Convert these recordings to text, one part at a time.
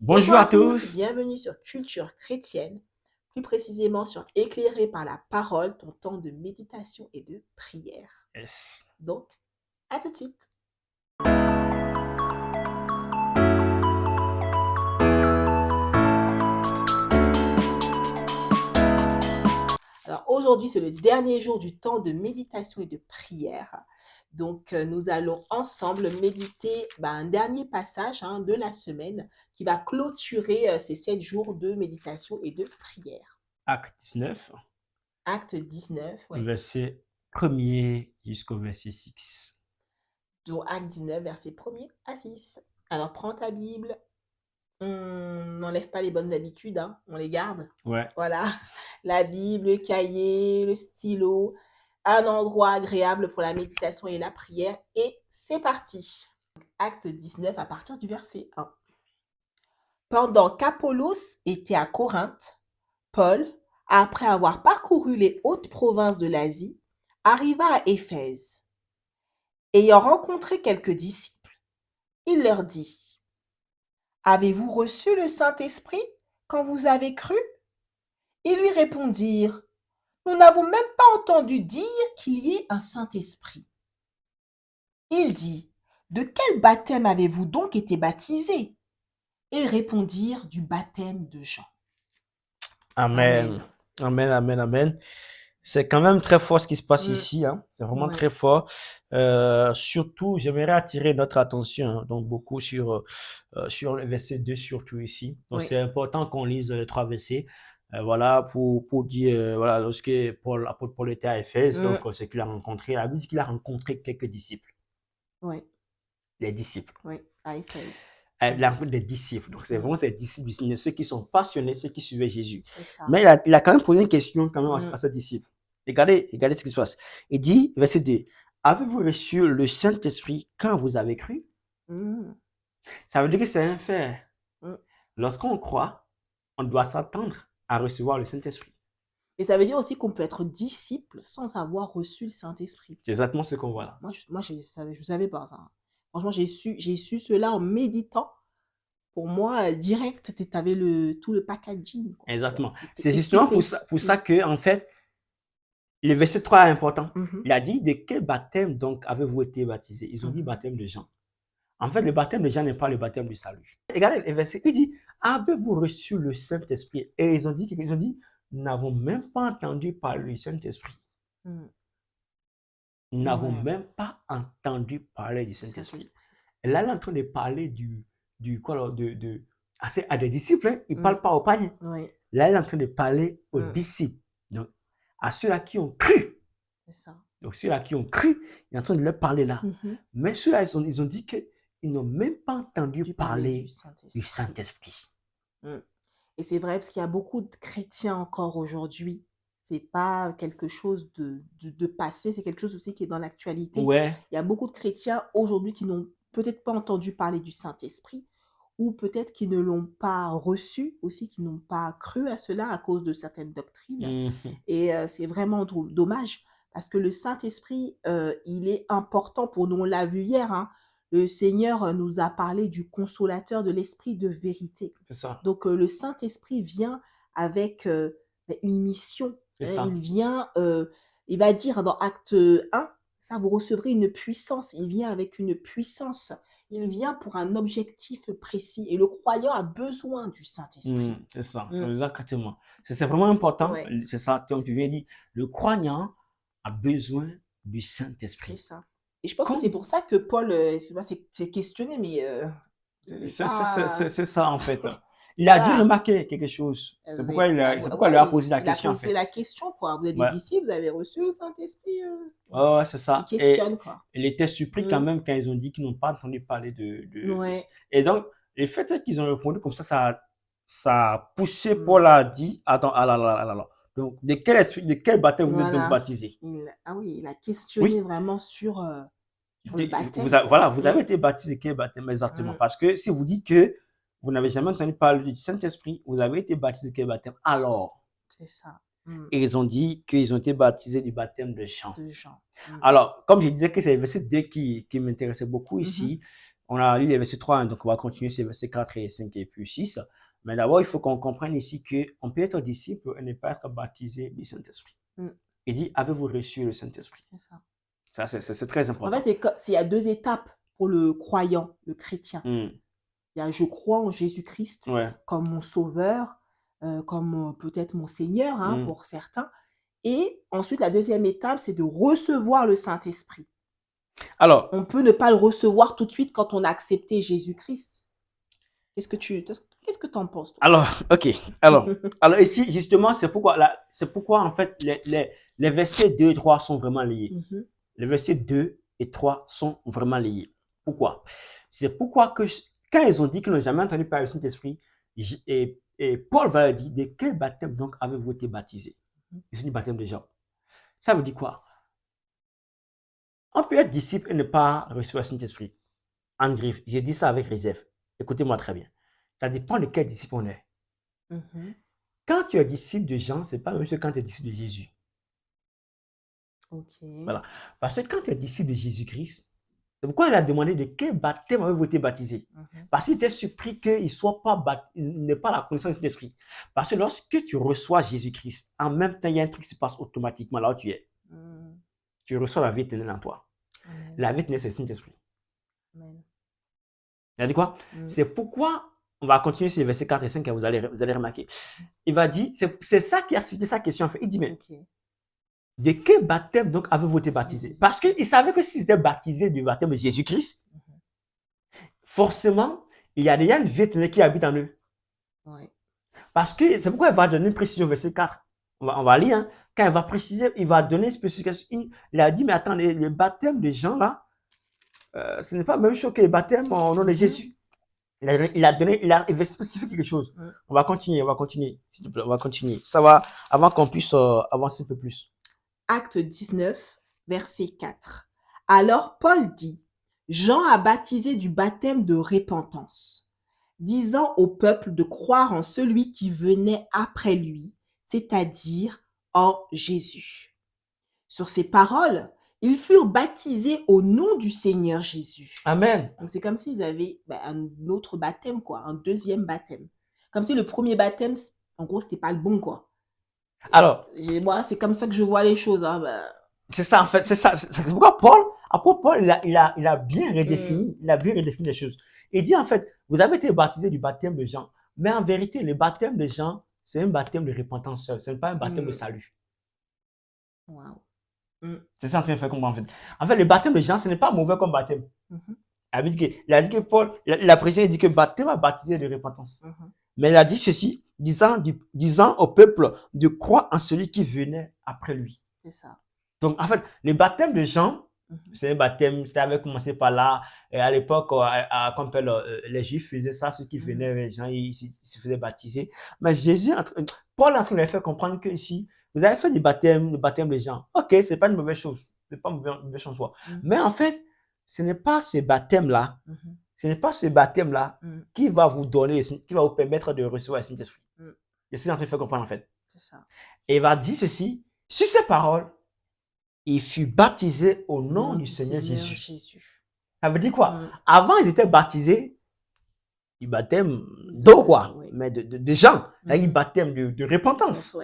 Bonjour Bonjour à à tous, tous. bienvenue sur Culture chrétienne, plus précisément sur Éclairé par la parole, ton temps de méditation et de prière. Yes. Donc, à tout de suite. Alors aujourd'hui, c'est le dernier jour du temps de méditation et de prière. Donc, nous allons ensemble méditer un dernier passage de la semaine qui va clôturer ces 7 jours de méditation et de prière. Acte 19, Acte 19, ouais. verset 1er jusqu'au verset 6. Donc, acte 19, verset 1er à 6. Alors, prends ta Bible. On n'enlève pas les bonnes habitudes, on les garde. Ouais. Voilà, la Bible, le cahier, le stylo, un endroit agréable pour la méditation et la prière. Et c'est parti. Acte 19 à partir du verset 1. Pendant qu'Apollos était à Corinthe, Paul, après avoir parcouru les hautes provinces de l'Asie, arriva à Éphèse. Ayant rencontré quelques disciples, il leur dit: Avez-vous reçu le Saint-Esprit quand vous avez cru? Ils lui répondirent: Nous n'avons même pas entendu dire qu'il y ait un Saint-Esprit. Il dit: De quel baptême avez-vous donc été baptisés? Ils répondirent: Du baptême de Jean. Amen. Amen. Amen, amen, amen. C'est quand même très fort ce qui se passe Mm. ici. C'est vraiment Ouais. très fort. Surtout, j'aimerais attirer notre attention donc beaucoup sur le verset 2, surtout ici. Donc, Oui. c'est important qu'on lise les 3 versets. Voilà, pour dire, voilà, lorsque l'apôtre Paul était à Éphèse, donc ce qu'il a rencontré, la Bible dit qu'il a rencontré quelques disciples. Oui. Les disciples. Oui. À Éphèse. La rencontre des disciples. Donc, c'est vraiment ces disciples du Seigneur, ceux qui sont passionnés, ceux qui suivaient Jésus. C'est ça. Mais il a quand même posé une question quand même à ses disciples. Regardez ce qui se passe. Il dit, verset 2, avez-vous reçu le Saint-Esprit quand vous avez cru? Ça veut dire que c'est un fait. Lorsqu'on croit, on doit s'attendre à recevoir le Saint-Esprit. Et ça veut dire aussi qu'on peut être disciple sans avoir reçu le Saint-Esprit. C'est exactement ce qu'on voit là. Moi je ne savais pas ça. Franchement, j'ai su cela en méditant. Pour moi, direct, tu avais tout le packaging. Quoi. Exactement. Tu C'est étais justement équipé. pour ça que, en fait, le verset 3 est important. Mhm. Il a dit, de quel baptême donc avez-vous été baptisé? Ils ont dit baptême de Jean. En fait, le baptême de Jean n'est pas le baptême du salut. Regardez le verset, il dit, avez-vous reçu le Saint-Esprit? Et ils ont dit, nous n'avons même pas entendu parler du Saint-Esprit. Nous n'avons même pas entendu parler du Saint-Esprit. Et là, il est en train de parler à des disciples, il ne parle pas aux païens. Là, il est en train de parler aux disciples, donc à ceux-là qui ont cru. C'est ça. Donc, ceux-là qui ont cru, il est en train de leur parler là. Mais ceux-là, ils ont dit qu'ils n'ont même pas entendu parler du Saint-Esprit. Et c'est vrai, parce qu'il y a beaucoup de chrétiens encore aujourd'hui. C'est pas quelque chose de passé, c'est quelque chose aussi qui est dans l'actualité. Ouais. Il y a beaucoup de chrétiens aujourd'hui qui n'ont peut-être pas entendu parler du Saint-Esprit, ou peut-être qui ne l'ont pas reçu aussi, qui n'ont pas cru à cela à cause de certaines doctrines. Et c'est vraiment dommage, parce que le Saint-Esprit, il est important pour nous. On l'a vu hier, le Seigneur nous a parlé du consolateur, de l'esprit de vérité. C'est ça. Donc, le Saint-Esprit vient avec une mission. Il vient, il va dire dans Acte 1, ça, vous recevrez une puissance. Il vient avec une puissance. Il vient pour un objectif précis. Et le croyant a besoin du Saint-Esprit. C'est ça, exactement. C'est vraiment important. Ouais. C'est ça, comme tu viens de dire. Le croyant a besoin du Saint-Esprit. C'est ça. Et je pense que c'est pour ça que Paul, excuse-moi, s'est questionné, mais c'est ça, en fait. Il a dû remarquer quelque chose. C'est pourquoi il lui a posé la question, en fait. C'est la question, quoi. Vous êtes des disciples, vous avez reçu le Saint-Esprit. Ouais, c'est ça. Il questionne, quoi. Il était surpris quand même quand ils ont dit qu'ils n'ont pas entendu parler Et donc, le fait qu'ils ont répondu comme ça a poussé Paul à dire, attends, là. Donc, de quel baptême vous êtes donc baptisé? Il a questionné vraiment sur le baptême. Vous avez été baptisé de quel baptême exactement? Parce que si vous dites que vous n'avez jamais entendu parler du Saint-Esprit, vous avez été baptisé de quel baptême? Alors, c'est ça. Et ils ont dit qu'ils ont été baptisés du baptême de Jean. De Jean. Alors, comme je disais que c'est le verset 2 qui m'intéressait beaucoup ici, On a lu les versets 3, hein, donc on va continuer ces versets 4 et 5 et puis 6. Mais d'abord, il faut qu'on comprenne ici qu'on peut être disciple et ne pas être baptisé du Saint-Esprit. Il dit, avez-vous reçu le Saint-Esprit? Ça, c'est très important. En fait, il y a 2 étapes pour le croyant, le chrétien. Il y a je crois en Jésus-Christ comme mon sauveur, comme peut-être mon Seigneur pour certains. Et ensuite, la deuxième étape, c'est de recevoir le Saint-Esprit. Alors, on peut ne pas le recevoir tout de suite quand on a accepté Jésus-Christ. Qu'est-ce que tu en penses, toi? Alors, ok. Alors ici, justement, c'est pourquoi en fait, les versets 2 et 3 sont vraiment liés. Les versets 2 et 3 sont vraiment liés. Pourquoi? C'est pourquoi que quand ils ont dit qu'ils n'ont jamais entendu parler du Saint-Esprit, et Paul va leur dire, de quel baptême donc avez-vous été baptisé? C'est du baptême de Jean. Ça veut dire quoi? On peut être disciple et ne pas recevoir le Saint-Esprit. En griffe, j'ai dit ça avec réserve. Écoutez-moi très bien. Ça dépend de quel disciple on est. Quand tu es disciple de Jean, ce n'est pas la même chose que quand tu es disciple de Jésus. Voilà. Parce que quand tu es disciple de Jésus-Christ, c'est pourquoi il a demandé de quel baptême avez-vous été baptisé. Parce qu'il était surpris qu'il n'ait pas la connaissance du Saint-Esprit. Parce que lorsque tu reçois Jésus-Christ, en même temps, il y a un truc qui se passe automatiquement là où tu es. Tu reçois la vie éternelle en toi. Amen. La vie éternelle, c'est le Saint-Esprit. Il a dit quoi? C'est pourquoi, on va continuer sur les versets 4 et 5, vous allez remarquer. Il va dire, c'est ça qui a cité sa question en fait. Il dit, mais de quel baptême donc avez-vous été baptisé? Parce qu'il savait que s'ils étaient baptisés du baptême de Jésus-Christ, forcément, il y a déjà une vie éternelle qui habite en eux. Parce que c'est pourquoi il va donner une précision au verset 4. On va lire, hein. Quand il va préciser, il va donner une spécification. Il a dit, mais attends, le baptême des gens là, ce n'est pas la même chose que le baptême au nom de Jésus. Il va spécifier quelque chose. On va continuer, s'il te plaît, on va continuer. Ça va, avant qu'on puisse avancer un peu plus. Acte 19, verset 4. Alors Paul dit, Jean a baptisé du baptême de repentance, disant au peuple de croire en celui qui venait après lui, c'est-à-dire en Jésus. Sur ces paroles, ils furent baptisés au nom du Seigneur Jésus. Amen. Donc c'est comme s'ils avaient un autre baptême, quoi, un deuxième baptême. Comme si le premier baptême, en gros, c'était pas le bon, quoi. Alors, moi, c'est comme ça que je vois les choses. C'est ça, en fait, c'est ça. C'est pourquoi Paul, il a bien redéfini, les choses. Il dit, en fait, vous avez été baptisé du baptême de Jean, mais en vérité, le baptême de Jean, c'est un baptême de repentance seul, ce n'est pas un baptême de salut. Wow. C'est ça en train de faire comprendre, en fait. En fait, le baptême de Jean, ce n'est pas mauvais comme baptême. Il a dit que Paul, la précision, il dit que baptême a baptisé de repentance. Mais il a dit ceci, disant au peuple de croire en celui qui venait après lui. C'est ça. Donc, en fait, le baptême de Jean, c'est un baptême, c'était avait commencé par là. Et à l'époque, les Juifs faisaient ça, ceux qui venaient, les gens, ils se faisaient baptiser. Mais Paul est en train de leur faire comprendre que ici, vous avez fait le baptême de Jean. Ok, c'est pas une mauvaise chose. C'est pas une mauvaise chose. Mais en fait, ce n'est pas ce baptême-là, qui va vous donner, qui va vous permettre de recevoir le Saint-Esprit. C'est ce qu'il est en train de faire comprendre, en fait. C'est ça. Et il va dire ceci, sur ces paroles, il fut baptisé au nom du Seigneur Jésus. Ça veut dire quoi? Avant, ils étaient baptisés du baptême d'eau, quoi, mais de Jean, du baptême de repentance.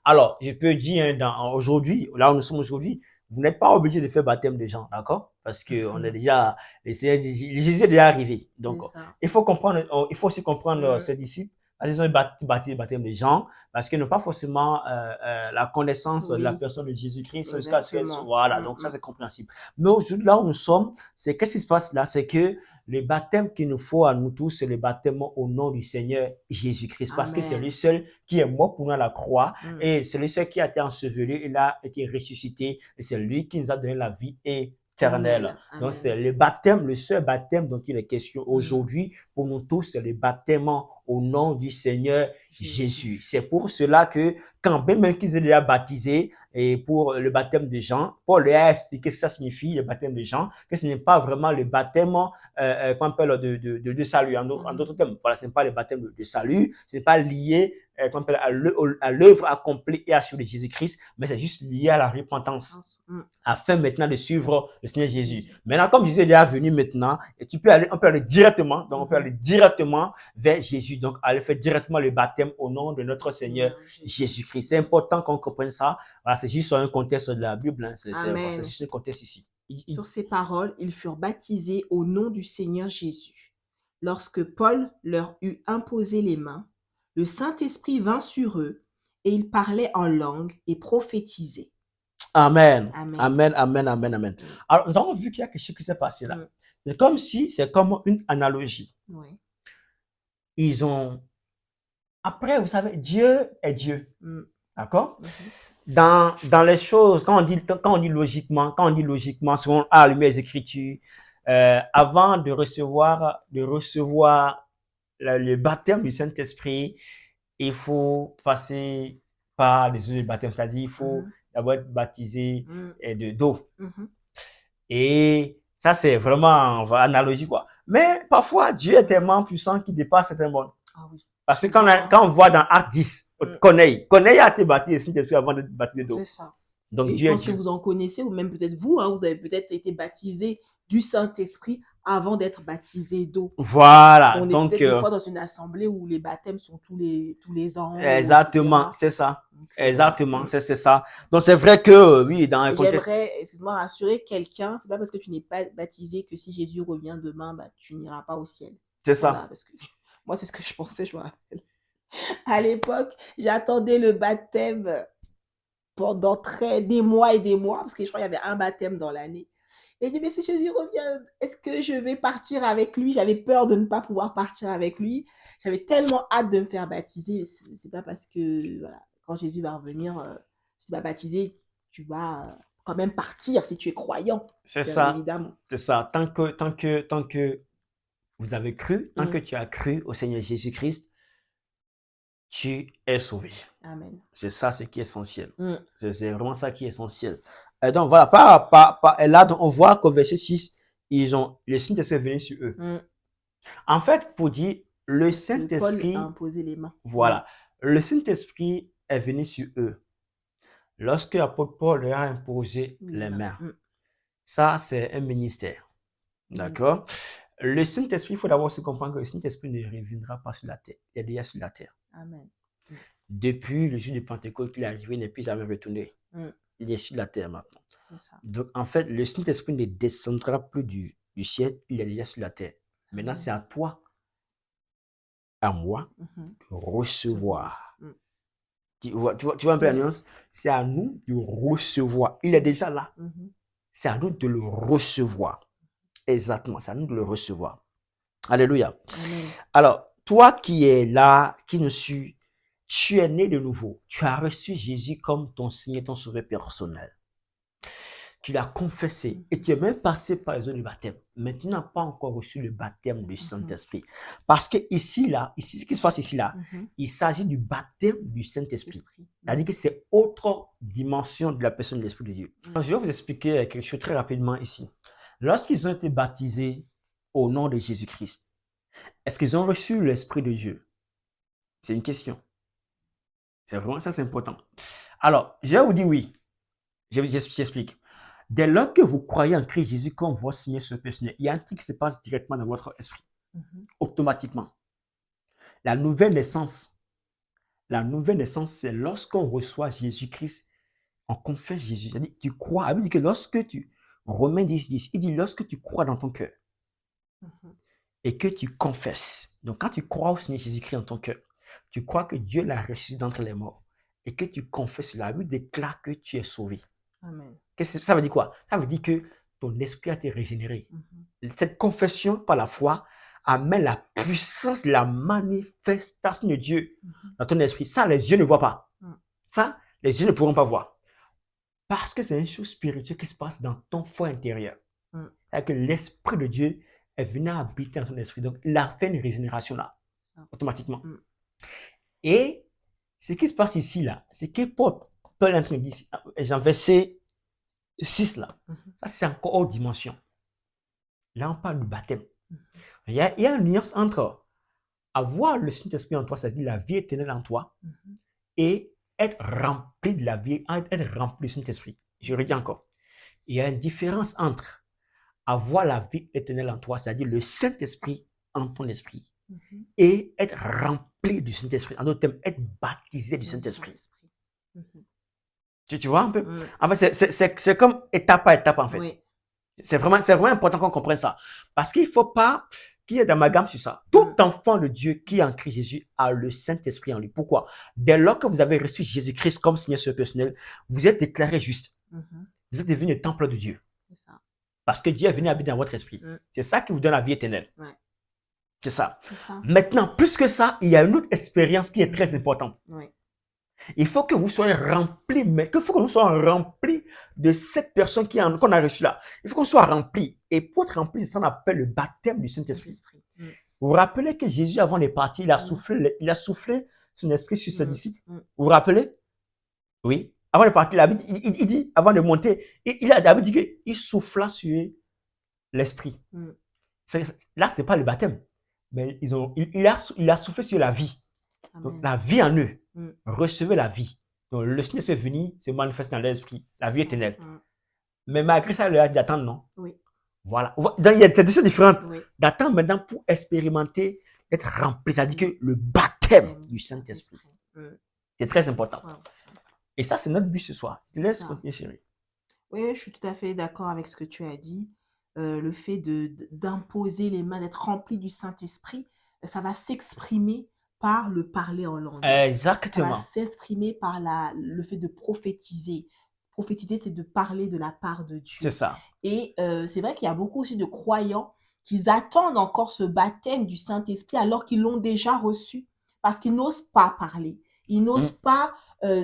Alors, je peux dire aujourd'hui, là où nous sommes aujourd'hui, vous n'êtes pas obligé de faire baptême de Jean, d'accord? Parce que on est déjà, Jésus est déjà arrivé. Donc, il faut aussi comprendre ses disciples. Ils ont baptisé le baptême de Jean parce qu'ils n'ont pas forcément la connaissance de la personne de Jésus-Christ jusqu'à ce qu'elle soit. Voilà, donc ça c'est compréhensible. Mais aujourd'hui, là où nous sommes, qu'est-ce qui se passe là? C'est que le baptême qu'il nous faut à nous tous, c'est le baptême au nom du Seigneur Jésus-Christ. Parce que c'est lui seul qui est mort pour nous à la croix et c'est lui seul qui a été enseveli et a été ressuscité et c'est lui qui nous a donné la vie éternelle. Donc c'est le seul baptême dont il est question aujourd'hui pour nous tous, c'est le baptême au nom du Seigneur Jésus. C'est pour cela que quand même qu'ils aient déjà baptisé et pour le baptême de Jean, Paul leur a expliqué ce que ça signifie le baptême de Jean, que ce n'est pas vraiment le baptême qu'on appelle de salut en d'autres termes. Voilà, ce n'est pas le baptême de salut, ce n'est pas lié qu'on appelle à l'œuvre accomplie et achevée de Jésus-Christ, mais c'est juste lié à la repentance, afin maintenant de suivre le Seigneur Jésus. Maintenant, comme Jésus est déjà venu maintenant, et on peut aller directement, donc on peut aller directement vers Jésus, donc aller faire directement le baptême au nom de notre Seigneur Jésus-Christ. C'est important qu'on comprenne ça. Voilà, c'est juste un contexte de la Bible, hein. C'est juste un contexte ici. Sur ces paroles, ils furent baptisés au nom du Seigneur Jésus. Lorsque Paul leur eut imposé les mains, le Saint-Esprit vint sur eux et ils parlaient en langue et prophétisaient. Amen. Amen, amen, amen, amen. Alors, nous avons vu qu'il y a quelque chose qui s'est passé là. C'est comme une analogie. Oui. Ils ont... Après, vous savez, Dieu est Dieu. D'accord? Dans les choses, quand on dit logiquement, selon la lumière des Écritures, avant de recevoir le baptême du Saint-Esprit, il faut passer par les eaux de baptême, c'est-à-dire il faut d'abord être baptisé d'eau. Et ça, c'est vraiment analogie, quoi. Mais parfois, Dieu est tellement puissant qu'il dépasse certains mondes. Ah oui. Parce que quand on voit dans Acte 10, Corneille a été baptisé du Saint-Esprit avant d'être baptisé d'eau. C'est ça. Donc, et Dieu je pense que vous en connaissez, ou même peut-être vous, vous avez peut-être été baptisé du Saint-Esprit avant d'être baptisé d'eau. Voilà. On est peut-être des fois dans une assemblée où les baptêmes sont tous les ans. Exactement, c'est ça. Exactement, c'est ça. Donc, c'est vrai que, oui, dans un contexte... J'aimerais, excuse-moi, rassurer quelqu'un, c'est pas parce que tu n'es pas baptisé que si Jésus revient demain, tu n'iras pas au ciel. C'est ça. Parce que moi, c'est ce que je pensais, je me rappelle. À l'époque, j'attendais le baptême pendant des mois et des mois, parce que je crois qu'il y avait un baptême dans l'année. Et je dis, mais si Jésus revient, est-ce que je vais partir avec lui? J'avais peur de ne pas pouvoir partir avec lui. J'avais tellement hâte de me faire baptiser. C'est pas parce que, voilà, quand Jésus va revenir, si tu vas baptiser, tu vas quand même partir si tu es croyant. C'est ça. Évidemment. C'est ça. Tant que vous avez cru, tant que tu as cru au Seigneur Jésus-Christ, tu es sauvé. Amen. C'est ça ce qui est essentiel. C'est vraiment ça qui est essentiel. Et donc voilà, et là donc, on voit qu'au verset 6, le Saint-Esprit est venu sur eux. En fait, pour dire, le Saint-Esprit a imposé les mains. Voilà. Le Saint-Esprit est venu sur eux. Lorsque l'apôtre Paul leur a imposé les mains. Ça, c'est un ministère. D'accord? Le Saint-Esprit, il faut d'abord se comprendre que le Saint-Esprit ne reviendra pas sur la terre. Il est déjà sur la terre. Amen. Depuis le jour de Pentecôte, il est arrivé, il n'est plus jamais retourné. Il est sur la terre maintenant. Donc, en fait, le Saint-Esprit ne descendra plus du ciel, il est déjà sur la terre. Maintenant, c'est à toi, à moi, de recevoir. Tu vois un peu la nuance? C'est à nous de recevoir. Il est déjà là. C'est à nous de le recevoir. Exactement, c'est à nous de le recevoir. Alléluia. Amen. Alors, toi qui es là, qui nous suis, tu es né de nouveau. Tu as reçu Jésus comme ton Seigneur, ton Sauveur personnel. Tu l'as confessé et tu es même passé par les eaux du baptême. Mais tu n'as pas encore reçu le baptême du Saint-Esprit. Parce que ici, ce qui se passe ici, il s'agit du baptême du Saint-Esprit. C'est-à-dire que c'est autre dimension de la personne de l'Esprit de Dieu. Je vais vous expliquer quelque chose très rapidement ici. Lorsqu'ils ont été baptisés au nom de Jésus-Christ, est-ce qu'ils ont reçu l'Esprit de Dieu? C'est une question. C'est vraiment ça, c'est important. Alors, je vais vous dire oui. J'explique. Dès lors que vous croyez en Christ Jésus comme votre Seigneur sur personnel, il y a un truc qui se passe directement dans votre esprit. Automatiquement. La nouvelle naissance, c'est lorsqu'on reçoit Jésus-Christ, on confesse Jésus. C'est-à-dire, tu crois. La Bible dit que lorsque Romains 10, il dit lorsque tu crois dans ton cœur et que tu confesses. Donc, quand tu crois au Seigneur Jésus-Christ dans ton cœur, tu crois que Dieu l'a ressuscité d'entre les morts et que tu confesses, la Bible déclare que tu es sauvé. Amen. Ça veut dire quoi? Ça veut dire que ton esprit a été régénéré. Cette confession par la foi amène la puissance, la manifestation de Dieu dans ton esprit. Ça, les yeux ne voient pas. Ça, les yeux ne pourront pas voir. Parce que c'est une chose spirituelle qui se passe dans ton foie intérieur. C'est-à-dire que l'Esprit de Dieu est venu habiter dans ton esprit. Donc, il a fait une régénération là, automatiquement. Et ce qui se passe ici, là, c'est que Paul est en train de dire, Jean verset 6 là, ça c'est encore autre dimension. Là, on parle du baptême. Il y a une nuance entre avoir le Saint-Esprit en toi, c'est-à-dire la vie éternelle en toi, et être rempli de la vie, être rempli du Saint-Esprit. Je redis encore. Il y a une différence entre avoir la vie éternelle en toi, c'est-à-dire le Saint-Esprit en ton esprit, et être rempli du Saint-Esprit. En d'autres termes, être baptisé du Saint-Esprit. Tu vois un peu? En fait, c'est comme étape par étape, en fait. Oui. C'est vraiment important qu'on comprenne ça. Parce qu'il ne faut pas qu'il y ait d'amalgame sur ça. Tout enfant de Dieu qui est en Christ Jésus a le Saint-Esprit en lui. Pourquoi? Dès lors que vous avez reçu Jésus-Christ comme Seigneur personnel, vous êtes déclaré juste. Vous êtes devenu le temple de Dieu. C'est ça. Parce que Dieu est venu habiter dans votre esprit. C'est ça qui vous donne la vie éternelle. Ouais. C'est ça. C'est ça. Maintenant, plus que ça, il y a une autre expérience qui est très importante. Oui. Il faut que vous soyez remplis, mais il faut que nous soyons remplis de cette personne qu'on a reçue là. Il faut qu'on soit remplis. Et pour être rempli, c'est ça qu'on appelle le baptême du Saint-Esprit. Vous vous rappelez que Jésus, avant de partir, il a soufflé son esprit sur ses disciples. Vous vous rappelez? Oui. Avant de partir, il dit, avant de monter, il a d'abord dit qu'il souffla sur l'esprit. Là, ce n'est pas le baptême, mais il a soufflé sur la vie. Donc, la vie en eux. Recevez la vie. Donc, le Seigneur est venu se manifester dans l'esprit, la vie éternelle. Mais malgré ça, il a dit d'attendre, non? Oui. Voilà. Donc, il y a des choses différentes. Oui. D'attendre maintenant pour expérimenter, être rempli. C'est-à-dire que le baptême du Saint-Esprit. C'est très important. Wow. Et ça, c'est notre but ce soir. Je te laisse continuer, chérie. Oui, je suis tout à fait d'accord avec ce que tu as dit. Le fait d'imposer les mains, d'être rempli du Saint-Esprit, ça va s'exprimer par le parler en langue. Exactement. Ça va s'exprimer par le fait de prophétiser. Prophétiser, c'est de parler de la part de Dieu. C'est ça. Et c'est vrai qu'il y a beaucoup aussi de croyants qui attendent encore ce baptême du Saint-Esprit alors qu'ils l'ont déjà reçu, parce qu'ils n'osent pas parler. Ils n'osent pas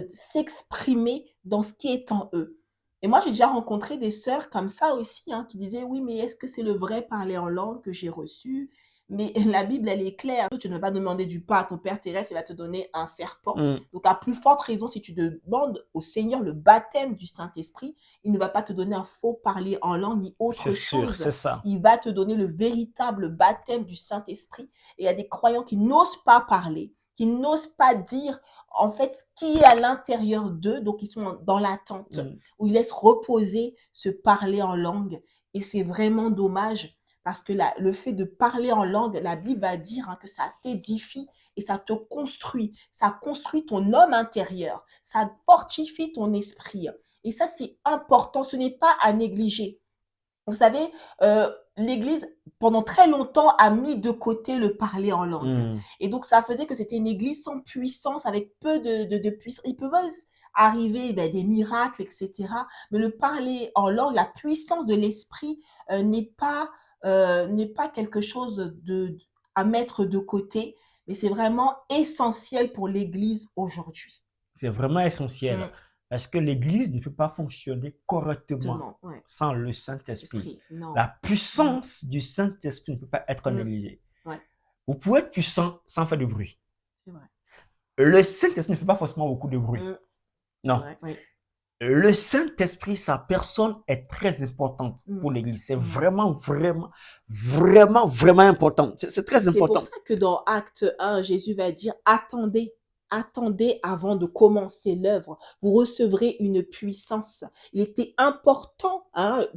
s'exprimer dans ce qui est en eux. Et moi, j'ai déjà rencontré des sœurs comme ça aussi, hein, qui disaient, oui, mais est-ce que c'est le vrai parler en langue que j'ai reçu? Mais la Bible, elle est claire. Tu ne vas pas demander du pain à ton Père terrestre, il va te donner un serpent. Donc, à plus forte raison, si tu demandes au Seigneur le baptême du Saint-Esprit, il ne va pas te donner un faux parler en langue ni autre chose. Sûr, c'est ça. Il va te donner le véritable baptême du Saint-Esprit. Et il y a des croyants qui n'osent pas parler, qui n'osent pas dire en fait ce qui est à l'intérieur d'eux, donc ils sont dans l'attente, où ils laissent reposer ce parler en langue. Et c'est vraiment dommage, parce que le fait de parler en langue, la Bible va dire que ça t'édifie et ça te construit. Ça construit ton homme intérieur, ça fortifie ton esprit. Et ça, c'est important, ce n'est pas à négliger. Vous savez, l'Église, pendant très longtemps, a mis de côté le parler en langue. Et donc, ça faisait que c'était une Église sans puissance, avec peu de puissance. Il peut arriver des miracles, etc. Mais le parler en langue, la puissance de l'esprit n'est pas quelque chose à mettre de côté, mais c'est vraiment essentiel pour l'Église aujourd'hui. C'est vraiment essentiel. Parce que l'Église ne peut pas fonctionner correctement sans le Saint-Esprit. La puissance du Saint-Esprit ne peut pas être négligée. Vous pouvez être puissant sans faire de bruit. C'est vrai. Le Saint-Esprit ne fait pas forcément beaucoup de bruit. Non. Le Saint-Esprit, sa personne est très importante pour l'Église. C'est vraiment, vraiment, vraiment, vraiment important. C'est très important. C'est pour ça que dans Acte 1, Jésus va dire « Attendez. Attendez avant de commencer l'œuvre. Vous recevrez une puissance. » Il était important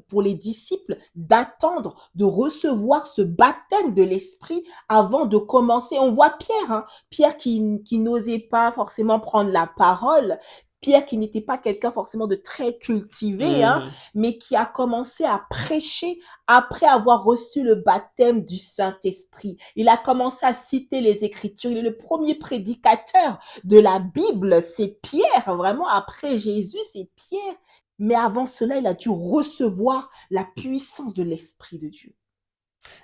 pour les disciples d'attendre, de recevoir ce baptême de l'Esprit avant de commencer. On voit Pierre, Pierre qui n'osait pas forcément prendre la parole. Pierre qui n'était pas quelqu'un forcément de très cultivé, mais qui a commencé à prêcher après avoir reçu le baptême du Saint-Esprit. Il a commencé à citer les Écritures. Il est le premier prédicateur de la Bible. C'est Pierre, vraiment, après Jésus, c'est Pierre. Mais avant cela, il a dû recevoir la puissance de l'Esprit de Dieu.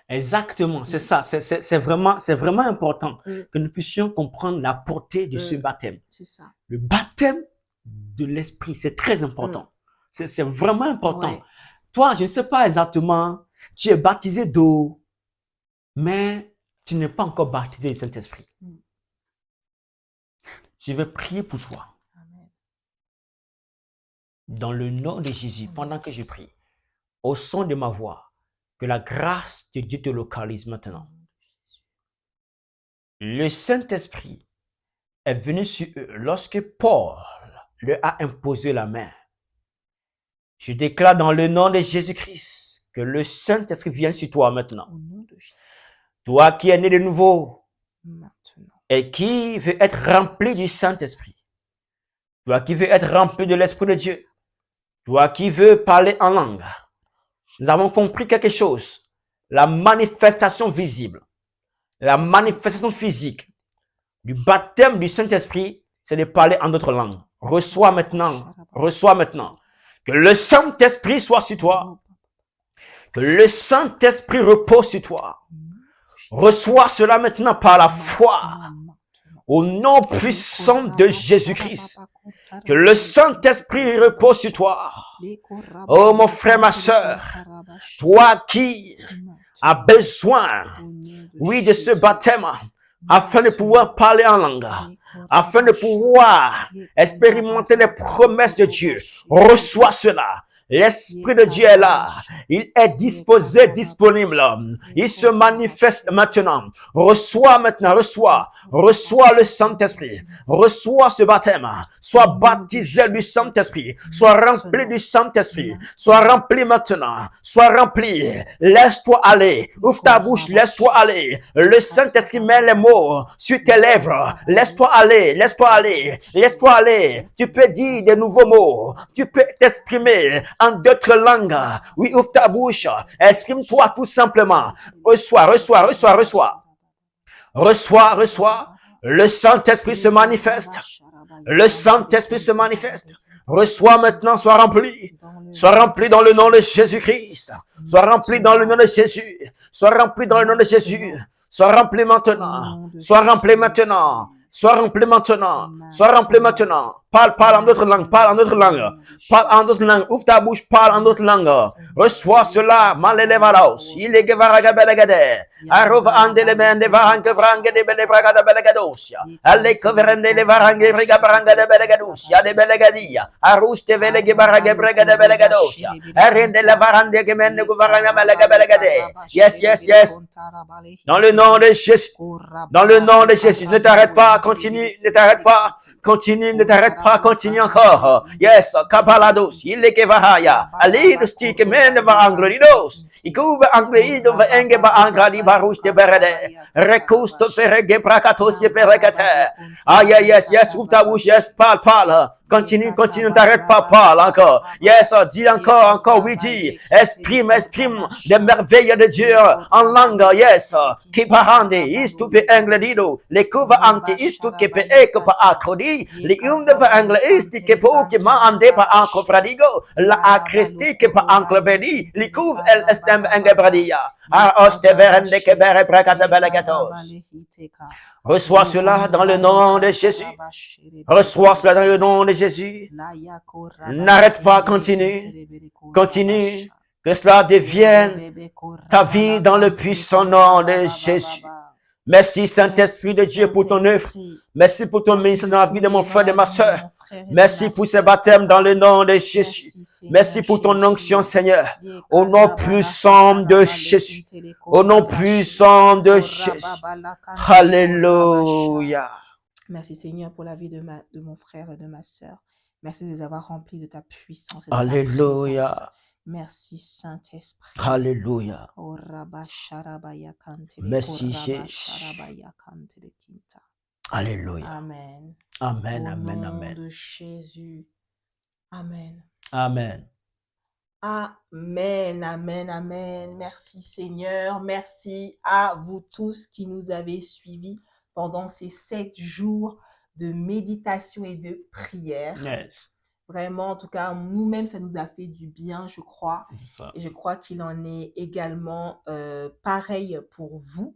Exactement, c'est ça. C'est vraiment important que nous puissions comprendre la portée de ce baptême. C'est ça. Le baptême de l'esprit, c'est très important. C'est vraiment important. Ouais. Toi, je ne sais pas exactement, tu es baptisé d'eau, mais tu n'es pas encore baptisé du Saint-Esprit. Je vais prier pour toi. Amen. Dans le nom de Jésus, pendant que je prie, au son de ma voix, que la grâce de Dieu te localise maintenant. Le Saint-Esprit est venu sur eux lorsque Paul leur a imposé la main. Je déclare dans le nom de Jésus-Christ que le Saint-Esprit vient sur toi maintenant. Au nom de Jésus. Toi qui es né de nouveau Maintenant. et qui veut être rempli du Saint-Esprit. Toi qui veux être rempli de l'Esprit de Dieu. Toi qui veux parler en langue. Nous avons compris quelque chose. La manifestation visible, la manifestation physique du baptême du Saint-Esprit, c'est de parler en d'autres langues. Reçois maintenant. Que le Saint-Esprit soit sur toi. Que le Saint-Esprit repose sur toi. Reçois cela maintenant par la foi. Au nom puissant de Jésus-Christ. Que le Saint-Esprit repose sur toi. Oh mon frère, ma soeur. Toi qui as besoin, oui, de ce baptême, afin de pouvoir parler en langue, afin de pouvoir expérimenter les promesses de Dieu. Reçois cela. L'Esprit de Dieu est là. Il est disposé, disponible. Il se manifeste maintenant. Reçois maintenant, reçois le Saint-Esprit. Reçois ce baptême. Sois baptisé du Saint-Esprit. Sois rempli du Saint-Esprit. Sois rempli maintenant. Sois rempli. Laisse-toi aller. Ouvre ta bouche, laisse-toi aller. Le Saint-Esprit met les mots sur tes lèvres. Laisse-toi aller, laisse-toi aller, laisse-toi aller. Tu peux dire de nouveaux mots. Tu peux t'exprimer en d'autres langues. Oui, ouvre ta bouche. Exprime-toi tout simplement. Reçois. Le Saint-Esprit se manifeste. Le Saint-Esprit se manifeste. Reçois maintenant, sois rempli. Sois rempli dans le nom de Jésus-Christ. Sois rempli dans le nom de Jésus. Sois rempli dans le nom de Jésus. Sois rempli maintenant. Sois rempli maintenant. Sois rempli maintenant. Sois rempli maintenant. Parle en d'autres langues. Parle en d'autres langues. Parle en d'autres langues. Ouvre ta bouche, parle en d'autres langues. Reçois cela. Malelevaros. Il est gevaraga belegade. Arova andele mende varange vrange de belevragada belegadosia. Alle coverende le varange briga baranga de belegadosia de belegadia. Arus te velege barage brega de belegadosia. Arende la varande que mende guvaranga belega belegade. Yes, yes, yes. Dans le nom de Jésus. Dans le nom de Jésus. Ne t'arrête pas. Continue. Ne t'arrête pas. Continue. Ne t'arrête pas. Continue encore. Yes. Kabalados. Il est gevahaya. Ali de stick mende varangridos. Ikuba angrido va enge ba angradi barush te berede. Rekusto ferege prakatos ye perekate. Ah, yes, yes, ouvre ta bouche, yes, parle. Continue, ne t'arrête pas, parle encore. Yes, dis encore, oui, dis. Exprime des merveilles de Dieu en langue, yes. Qui parande, istupe engledido. Le kuva ante istu kepe eko pa akrodi. Le va angle isti kepo ke ma ande pa anko fradigo. La akresti ke pa anko bedi. Le kuv el estem engebradia. Oste verende ke bere prekate belegatos. Reçois cela dans le nom de Jésus. Reçois cela dans le nom de Jésus. N'arrête pas, continue. Que cela devienne ta vie dans le puissant nom de Jésus. Merci Saint-Esprit de Dieu pour ton œuvre. Merci pour ton ministère dans la vie de mon frère et de ma soeur. Merci pour ce baptême dans le nom de Jésus. Merci pour ton onction, Seigneur. Au nom puissant de Jésus. Au nom puissant de Jésus. Alléluia. Merci Seigneur pour la vie de mon frère et de ma soeur. Merci de les avoir remplis de ta puissance et de Alléluia. ta présence. Merci Saint-Esprit. Alléluia. Merci Jésus. Alléluia. Amen. Amen, Au amen, nom amen. de Jésus. Amen. Amen. Amen, amen, amen. Merci Seigneur. Merci à vous tous qui nous avez suivis pendant ces 7 jours de méditation et de prière. Yes. Vraiment, en tout cas, nous-mêmes, ça nous a fait du bien, je crois. C'est ça. Et je crois qu'il en est également pareil pour vous.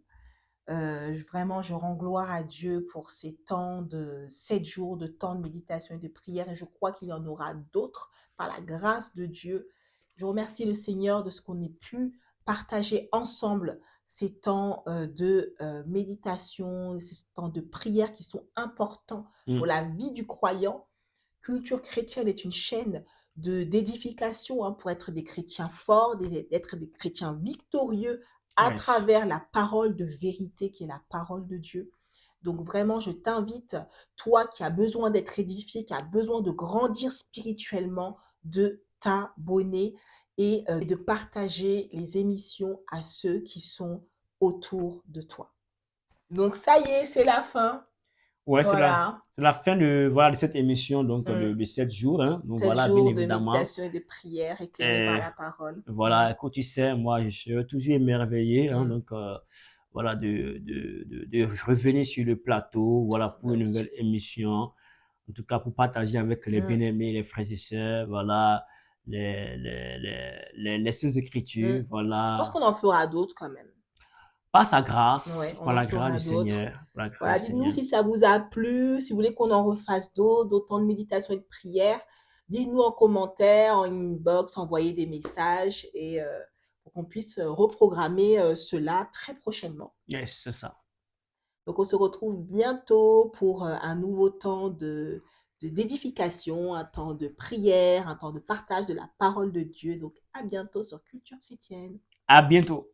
Vraiment, je rends gloire à Dieu pour ces temps de 7 jours de temps de méditation et de prière. Et je crois qu'il y en aura d'autres par la grâce de Dieu. Je remercie le Seigneur de ce qu'on ait pu partager ensemble ces temps de méditation, ces temps de prière qui sont importants pour la vie du croyant. Culture chrétienne est une chaîne d'édification pour être des chrétiens forts, d'être des chrétiens victorieux à travers la parole de vérité qui est la parole de Dieu. Donc vraiment, je t'invite, toi qui as besoin d'être édifié, qui as besoin de grandir spirituellement, de t'abonner et de partager les émissions à ceux qui sont autour de toi. Donc ça y est, c'est la fin. Ouais, Voilà. c'est la fin de cette émission donc Mm. de 7 jours, hein. Donc 7 voilà, bien jours de évidemment. méditation et de prière éclairés par Et la parole. voilà, écoute, tu sais, moi, je suis toujours émerveillé, hein. Mm. Donc voilà, de revenir sur le plateau, voilà, pour Bah une oui. nouvelle émission. En tout cas, pour partager avec les Mm. bien-aimés, les frères et sœurs, voilà, les Saintes Mm. Écritures, Je pense voilà, qu'on en fera d'autres quand même. par sa Ouais, grâce, on par en la grâce fera du d'autres. Seigneur, par la grâce Voilà, du dites-nous Seigneur. si ça vous a plu, si vous voulez qu'on en refasse d'autres, d'autant de méditation et de prière. Dites-nous en commentaire, en inbox, envoyez des messages et pour qu'on puisse reprogrammer cela très prochainement. Yes, c'est ça. Donc on se retrouve bientôt pour un nouveau temps d'édification, un temps de prière, un temps de partage de la parole de Dieu. Donc à bientôt sur Culture Chrétienne. À bientôt.